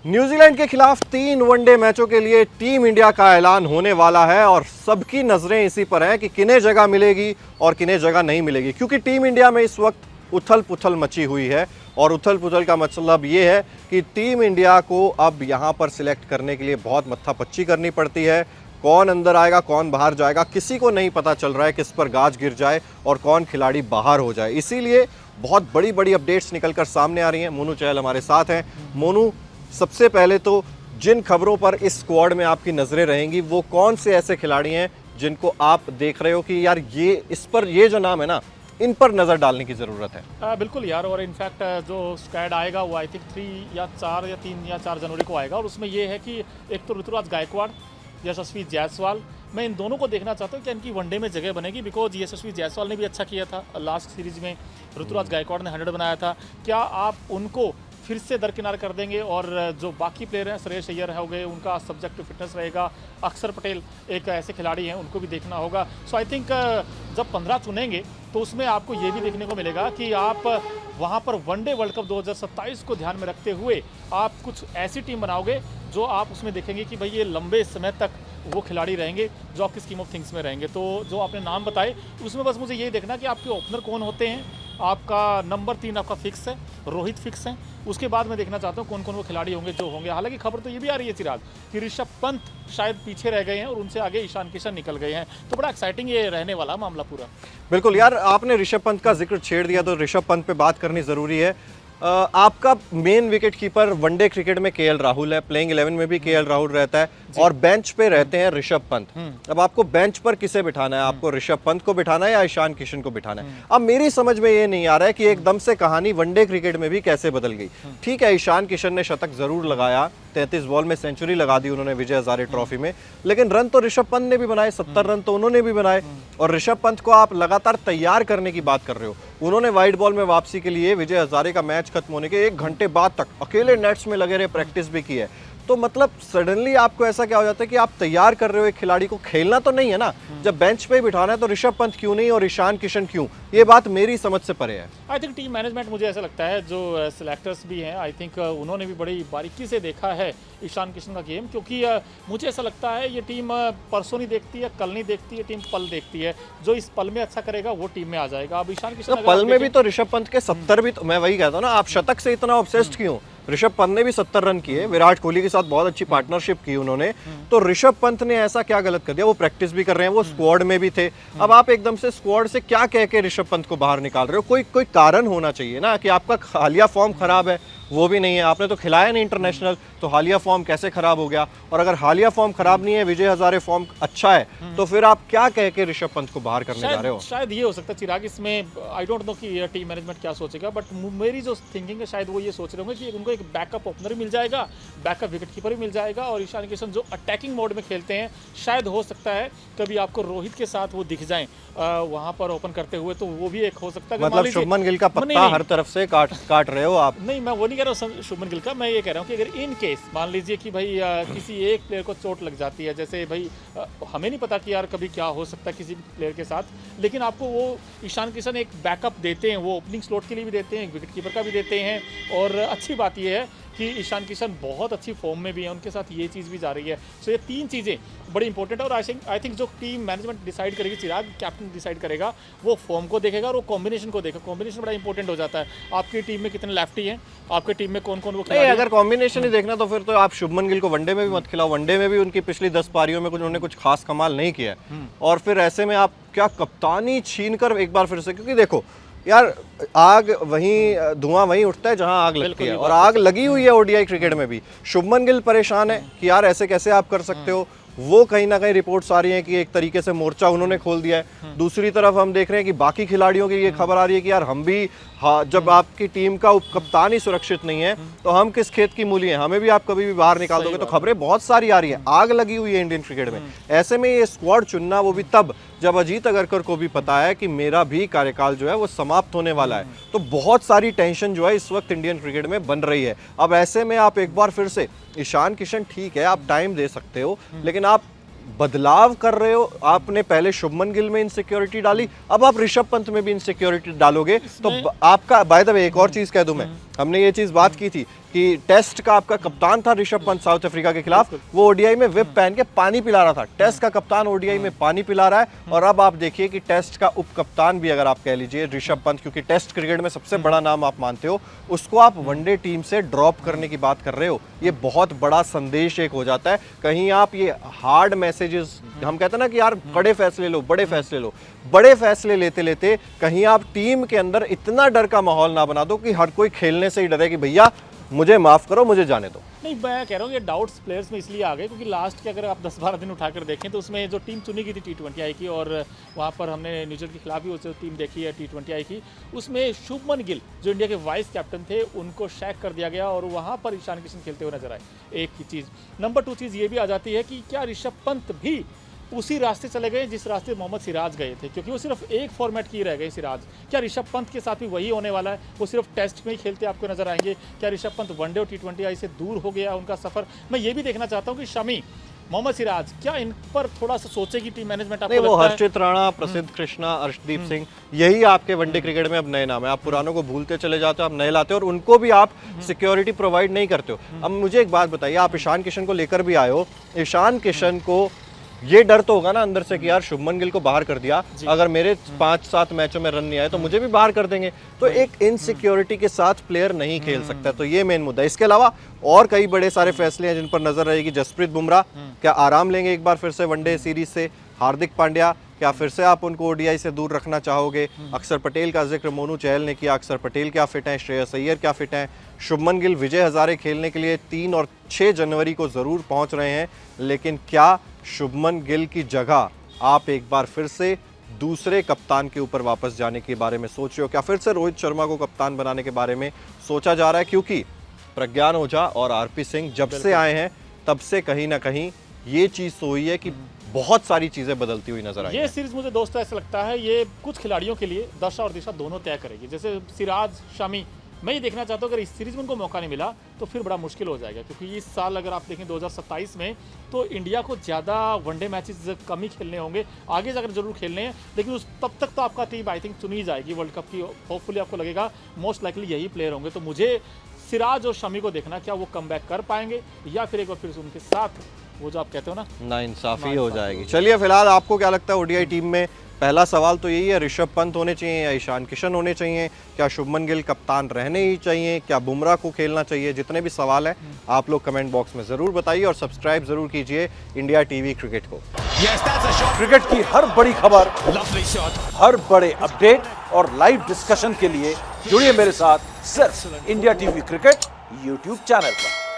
New Zealand के खिलाफ 3 one day मैचों के लिए टीम इंडिया का ऐलान होने वाला है और सबकी नजरें इसी पर हैं कि किन्हें जगह मिलेगी और किन्हें जगह नहीं मिलेगी, क्योंकि टीम इंडिया में इस वक्त उथल पुथल मची हुई है। और उथल पुथल का मतलब ये है कि टीम इंडिया को अब यहाँ पर सिलेक्ट करने के लिए बहुत मत्थापच्ची करनी पड़ती है। कौन अंदर आएगा, कौन बाहर जाएगा, किसी को नहीं पता चल रहा है किस पर गाज गिर जाए और कौन खिलाड़ी बाहर हो जाए। इसीलिए बहुत बड़ी बड़ी अपडेट्स निकलकर सामने आ रही हैं। मोनू चहल हमारे साथ हैं। मोनू, सबसे पहले तो जिन खबरों पर इस स्क्वाड में आपकी नजरें रहेंगी वो कौन से ऐसे खिलाड़ी हैं जिनको आप देख रहे हो कि यार ये इस पर ये जो नाम है ना, इन पर नज़र डालने की ज़रूरत है? बिल्कुल यार, और इनफैक्ट जो स्क्वाड आएगा वो आई थिंक 3 या 4 जनवरी को आएगा। और उसमें ये है कि एक तो ऋतुराज गायकवाड़, यशस्वी जायसवाल, मैं इन दोनों को देखना चाहता हूँ कि इनकी वनडे में जगह बनेगी। बिकॉज यशस्वी जायसवाल ने भी अच्छा किया था लास्ट सीरीज में, ऋतुराज गायकवाड़ ने 100 बनाया था। क्या आप उनको फिर से दरकिनार कर देंगे? और जो बाकी प्लेयर हैं, श्रेयस अय्यर हो गए, उनका सब्जेक्ट टू फिटनेस रहेगा। अक्षर पटेल एक ऐसे खिलाड़ी हैं, उनको भी देखना होगा। सो आई थिंक जब 15 चुनेंगे तो उसमें आपको ये भी देखने को मिलेगा कि आप वहाँ पर वनडे वर्ल्ड कप 2027 को ध्यान में रखते हुए आप कुछ ऐसी टीम बनाओगे जो आप उसमें देखेंगे कि भाई ये लंबे समय तक वो खिलाड़ी रहेंगे जो आपकी स्कीम ऑफ थिंग्स में रहेंगे। तो जो आपने नाम बताए उसमें बस मुझे ये देखना कि आपके ओपनर कौन होते हैं। आपका नंबर 3 आपका फिक्स है, रोहित फिक्स है। उसके बाद मैं देखना चाहता हूँ कौन कौन वो खिलाड़ी होंगे जो होंगे। हालांकि खबर तो ये भी आ रही है चिराग कि ऋषभ पंत शायद पीछे रह गए हैं और उनसे आगे ईशान किशन निकल गए हैं। तो बड़ा एक्साइटिंग ये रहने वाला मामला पूरा। बिल्कुल यार, आपने ऋषभ पंत का जिक्र छेड़ दिया तो ऋषभ पंत पे बात करनी ज़रूरी है। आपका main wicket keeper one day cricket में केएल राहुल है, प्लेइंग 11 में भी केएल राहुल रहता है और बेंच पे रहते हैं ऋषभ पंत। अब आपको बेंच पर किसे बिठाना है? आपको ऋषभ पंत को बिठाना है या ईशान किशन को बिठाना है? अब मेरी समझ में ये नहीं आ रहा है कि एकदम से कहानी वनडे क्रिकेट में भी कैसे बदल गई। ठीक है, ईशान किशन ने शतक जरूर लगाया, 33 बॉल में सेंचुरी लगा दी उन्होंने विजय हजारे ट्रॉफी में, लेकिन रन तो ऋषभ पंत ने भी बनाए, 70 रन तो उन्होंने भी बनाए। और ऋषभ पंत को आप लगातार तैयार करने की बात कर रहे हो। उन्होंने वाइट बॉल में वापसी के लिए विजय हजारे का मैच खत्म होने के 1 घंटे बाद तक अकेले नेट्स में लगे रहे, प्रैक्टिस भी की है। तो मतलब सडनली आपको ऐसा क्या हो जाता है कि आप तैयार कर रहे हो एक खिलाड़ी को, खेलना तो नहीं है ना। जब बेंच पे ही बिठाना है तो ऋषभ पंत क्यों नहीं और ईशान किशन क्यों? ये बात मेरी समझ से परे है। आई थिंक टीम मैनेजमेंट, मुझे ऐसा लगता है जो सिलेक्टर्स भी हैं, आई थिंक उन्होंने भी बड़ी बारीकी से देखा है ईशान किशन का गेम। क्योंकि मुझे ऐसा लगता है ये टीम परसों नहीं देखती है, कल नहीं देखती है, टीम पल देखती है। जो इस पल में अच्छा करेगा वो टीम में आ जाएगा। अब ईशान किशन पल में भी तो ऋषभ पंत के 70 भी तो, मैं वही कहता हूँ ना, आप शतक से इतना ऑब्सेस्ड क्यों? ऋषभ पंत ने भी 70 रन किए, विराट कोहली के साथ बहुत अच्छी पार्टनरशिप की उन्होंने। तो ऋषभ पंत ने ऐसा क्या गलत कर दिया? वो प्रैक्टिस भी कर रहे हैं, वो स्क्वाड में भी थे। अब आप एकदम से स्क्वाड से क्या कह के ऋषभ पंत को बाहर निकाल रहे हो? कोई कारण होना चाहिए ना कि आपका हालिया फॉर्म खराब है, वो भी नहीं है, आपने तो खिलाया नहीं इंटरनेशनल, तो हालिया फॉर्म कैसे खराब हो गया? और अगर हालिया फॉर्म खराब नहीं है, विजय हजारे फॉर्म अच्छा है, तो फिर आप क्या कह के ऋषभ पंत को बाहर करने जा रहे हो? शायद ये हो सकता है चिराग, इसमें आई डोंट नो कि टीम मैनेजमेंट क्या सोचेगा, बट मेरी जो थिंकिंग है शायद वो ये सोच रहे होंगे कि उनको एक बैकअप ओपनर भी मिल जाएगा, बैकअप विकेट कीपर भी मिल जाएगा। और ईशान किशन जो अटैकिंग मोड में खेलते हैं, शायद हो सकता है कभी आपको रोहित के साथ वो दिख जाएं वहां पर ओपन करते हुए, तो वो भी एक हो सकता है। मतलब शुभमन गिल का पत्ता हर तरफ से काट रहे हो आप? नहीं, मैं वो नहीं कह रहा हूँ शुभमन गिल का, मैं ये कह रहा हूँ कि अगर इन केस मान लीजिए कि भाई किसी एक प्लेयर को चोट लग जाती है, जैसे भाई हमें नहीं पता कि यार कभी क्या हो सकता है किसी भी प्लेयर के साथ, लेकिन आपको वो ईशान किशन एक बैकअप देते हैं, वो ओपनिंग स्लॉट के लिए भी देते हैं, विकेट कीपर का भी देते हैं। और अच्छी बात ये है कि ईशान किशन बहुत अच्छी फॉर्म में भी है, उनके साथ ये चीज़ भी जा रही है। सो ये 3 चीज़ें बड़ी इंपॉर्टेंट है। और आई थिंक जो टीम मैनेजमेंट डिसाइड करेगी, चिराग कैप्टन डिसाइड करेगा, वो फॉर्म को देखेगा और वो कॉम्बिनेशन को देखेगा। कॉम्बिनेशन बड़ा इंपॉर्टेंट हो जाता है। आपकी टीम में कितने लेफ्टी हैं, आपकी टीम में कौन कौन वो खिलाड़ी? अगर कॉम्बिनेशन ही देखना तो फिर तो आप शुभमन गिल को वनडे में भी मत खिलाओ। वनडे में भी उनकी पिछली 10 पारियों में उन्होंने कुछ खास कमाल नहीं किया। और फिर ऐसे में आप क्या कप्तानी छीन कर एक बार फिर से, क्योंकि देखो यार, आग वहीं, धुआं वहीं उठता है जहां आग लगती है, और आग लगी हुई है ओडीआई क्रिकेट में भी। शुभमन गिल परेशान है कि यार ऐसे कैसे आप कर सकते हो। वो कहीं ना कहीं रिपोर्ट्स आ रही हैं कि एक तरीके से मोर्चा उन्होंने खोल दिया है। दूसरी तरफ हम देख रहे हैं कि बाकी खिलाड़ियों की ये खबर आ रही है कि यार हम भी, हाँ, जब आपकी टीम का कप्तान ही सुरक्षित नहीं है तो हम किस खेत की मूली हैं, हमें भी आप कभी भी बाहर निकाल दोगे। तो खबरें बहुत सारी आ रही है, आग लगी हुई है इंडियन क्रिकेट में। ऐसे में ये स्क्वाड चुनना, वो भी तब जब अजीत अगरकर को भी पता है कि मेरा भी कार्यकाल जो है वो समाप्त होने वाला है। तो बहुत सारी टेंशन जो है इस वक्त इंडियन क्रिकेट में बन रही है। अब ऐसे में आप एक बार फिर से, ईशान किशन ठीक है, आप टाइम दे सकते हो, लेकिन आप बदलाव कर रहे हो। आपने पहले शुभमन गिल में इनसिक्योरिटी डाली, अब आप ऋषभ पंत में भी इनसिक्योरिटी डालोगे। तो आपका, बाय द वे एक और चीज कह दूं मैं, हमने ये चीज बात की थी कि टेस्ट का आपका कप्तान था ऋषभ पंत साउथ अफ्रीका के खिलाफ, वो ओडीआई में विप पहन के पानी पिला रहा था। टेस्ट का कप्तान ओडीआई में पानी पिला रहा है, और अब आप देखिए कि टेस्ट का उप कप्तान भी अगर आप कह लीजिए ऋषभ पंत, क्योंकि टेस्ट क्रिकेट में सबसे बड़ा नाम आप मानते हो, उसको आप वनडे टीम से ड्रॉप करने की बात कर रहे हो। ये बहुत बड़ा संदेश एक हो जाता है। कहीं आप ये हार्ड मैसेजेस, हम कहते हैं ना कि यार बड़े फैसले लो, बड़े फैसले लो, बड़े फैसले लेते लेते कहीं आप टीम के अंदर इतना डर का माहौल ना बना दो कि हर कोई खेलने से ही डरे कि भैया मुझे माफ करो, मुझे जाने दो। नहीं, मैं कह रहा हूँ ये डाउट्स प्लेयर्स में इसलिए आ गए क्योंकि लास्ट के अगर आप 10-12 दिन उठाकर देखें तो उसमें जो टीम चुनी गई थी T20 आई की, और वहाँ पर हमने न्यूजीलैंड के खिलाफ भी जो टीम देखी है T20 आई की, उसमें शुभमन गिल जो इंडिया के वाइस कैप्टन थे उनको शैक कर दिया गया और वहाँ पर ईशान किशन खेलते हुए नजर आए। एक ही चीज़। नंबर 2 चीज़ ये भी आ जाती है कि क्या ऋषभ पंत भी उसी रास्ते चले गए जिस रास्ते मोहम्मद सिराज गए थे, क्योंकि वो सिर्फ एक फॉर्मेट की रह गए सिराज। क्या ऋषभ पंत के साथ भी वही होने वाला है? वो सिर्फ टेस्ट में ही खेलते आपको नजर आएंगे? क्या ऋषभ पंत वनडे और T20 आई से दूर हो गया उनका सफर? मैं ये भी देखना चाहता हूँ कि शमी, मोहम्मद सिराज, क्या इन पर थोड़ा सा सोचेगी टीम मैनेजमेंट? नहीं, वो हर्षित राणा, प्रसिद्ध कृष्णा, अर्शदीप सिंह, यही आपके वनडे क्रिकेट में अब नए नाम है। आप पुरानों को भूलते चले जाते हो, आप नए लाते हो, और उनको भी आप सिक्योरिटी प्रोवाइड नहीं करते हो। अब मुझे एक बात बताइए, आप ईशान किशन को लेकर भी आए हो, ईशान किशन को ये डर तो होगा ना अंदर से कि यार शुभमन गिल को बाहर कर दिया, अगर मेरे 5-7 मैचों में रन नहीं आए तो मुझे भी बाहर कर देंगे, तो एक इनसिक्योरिटी के साथ प्लेयर नहीं खेल सकता। तो ये मेन मुद्दा है। इसके अलावा और कई बड़े सारे फैसले हैं जिन पर नजर रहेगी। जसप्रीत बुमराह क्या आराम लेंगे एक बार फिर से वनडे सीरीज से? हार्दिक पांड्या, क्या फिर से आप उनको ओडीआई से दूर रखना चाहोगे? अक्षर पटेल का जिक्र मोनू चहल ने किया, अक्षर पटेल क्या फिट हैं? श्रेयस अय्यर क्या फिट हैं? शुभमन गिल विजय हजारे खेलने के लिए 3 और 6 जनवरी को ज़रूर पहुंच रहे हैं, लेकिन क्या शुभमन गिल की जगह आप एक बार फिर से दूसरे कप्तान के ऊपर वापस जाने के बारे में सोच रहे हो? क्या फिर से रोहित शर्मा को कप्तान बनाने के बारे में सोचा जा रहा है? क्योंकि प्रज्ञान ओझा और आरपी सिंह जब से आए हैं तब से कहीं ना कहीं ये चीज़ तो हुई है कि बहुत सारी चीजें बदलती हुई नजर आई। ये सीरीज मुझे दोस्तों ऐसा लगता है ये कुछ खिलाड़ियों के लिए दशा और दिशा दोनों तय करेगी। जैसे सिराज, शमी, मैं ये देखना चाहता हूँ अगर इस सीरीज में उनको मौका नहीं मिला तो फिर बड़ा मुश्किल हो जाएगा, क्योंकि इस साल अगर आप देखें 2027 में तो इंडिया को ज़्यादा वनडे मैचेस कम ही खेलने होंगे, आगे जाकर जरूर खेलने हैं, लेकिन उस तब तक तो आपका टीम आई थिंक चुनी जाएगी वर्ल्ड कप की। होपफुली आपको लगेगा मोस्ट लाइकली यही प्लेयर होंगे। तो मुझे सिराज और शमी को देखना, क्या वो कमबैक कर पाएंगे या फिर एक बार फिर उनके साथ वो जो आप कहते हो ना नाइंसाफी हो जाएगी। चलिए फिलहाल आपको क्या लगता है ओडीआई टीम में? पहला सवाल तो यही है, ऋषभ पंत होने चाहिए या ईशान किशन होने चाहिए? क्या शुभमन गिल कप्तान रहने ही चाहिए? क्या बुमराह को खेलना चाहिए? जितने भी सवाल हैं आप लोग कमेंट बॉक्स में ज़रूर बताइए और सब्सक्राइब ज़रूर कीजिए इंडिया टीवी क्रिकेट को। क्रिकेट की हर बड़ी खबर, हर बड़े अपडेट और लाइव डिस्कशन के लिए जुड़िए मेरे साथ सिर्फ India TV cricket YouTube channel पर।